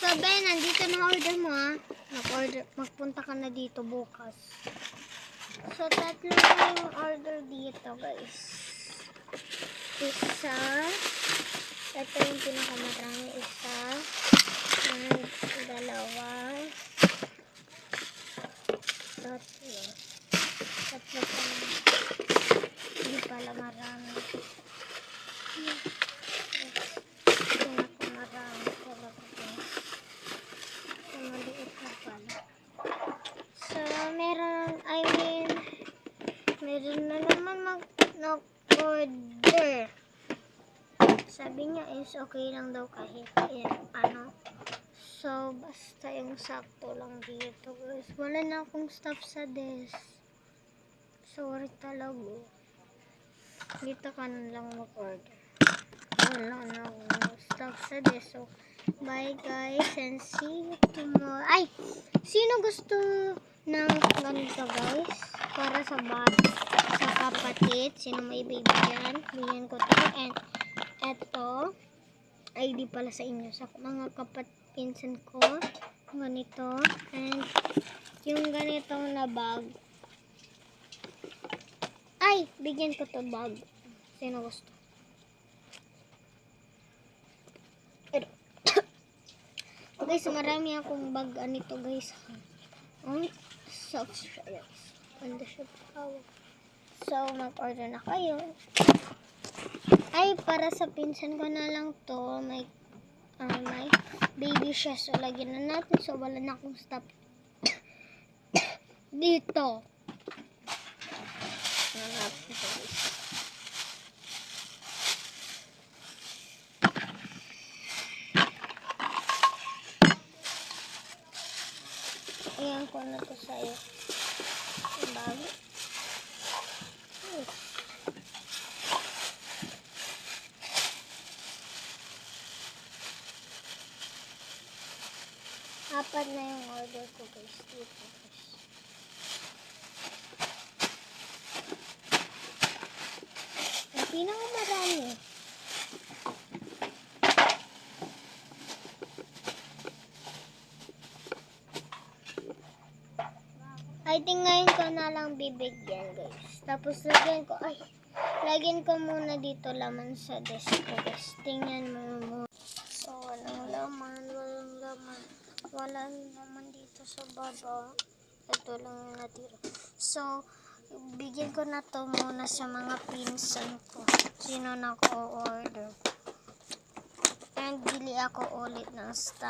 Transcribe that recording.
So, Ben, nandito na order mo, ha? Magpunta ka na dito bukas. So, tatlo na yung order dito, guys. Isa. Ito yung pinakamarami. Isa. And dalawa. Tatlo. Tatlo pa lang. Hindi pala marami. Pinakamarami talaga, guys. So, maliit na pala. So, meron na naman nag-order. Sabi niya is okay lang daw kahit ano. So, basta yung sakto lang dito, guys. Wala na akong stuff sa desk. Sorry talaga. Dito ka na lang mag-order. Wala na akong stuff sa desk. So, bye guys and see you tomorrow. Ay! Sino gusto ng ganito, guys? Para sa kapatid. Sino may bibigyan? Bigyan ko to. And eto, ay di pala sa inyo. Sa mga pinsan ko. Ganito. And yung ganitong na bag. Ay! Bigyan ko to bag. Sino gusto? Guys, marami akong bag nito, guys. Soft guys. Ganda siya power. So, mag-order na kayo. Ay, para sa pinsan ko na lang to. May baby siya. So, lagyan na natin. So, wala na akong stop dito. Nangapin ko, guys. Ayan ko na to sa'yo. Ang bago. Apat na yung order ko, guys. Dito, guys. Ang pinakamarami. I think ngayon ko na lang bibigyan, guys. Tapos lagyan ko muna dito laman sa desk ko, guys. Tingnan mo muna. So, walang laman. Wala naman dito sa baba. Ito lang yung natira. So, bigyan ko na to muna sa mga pinsan ko. Sino na ko order. And bili ako ulit ng stuff.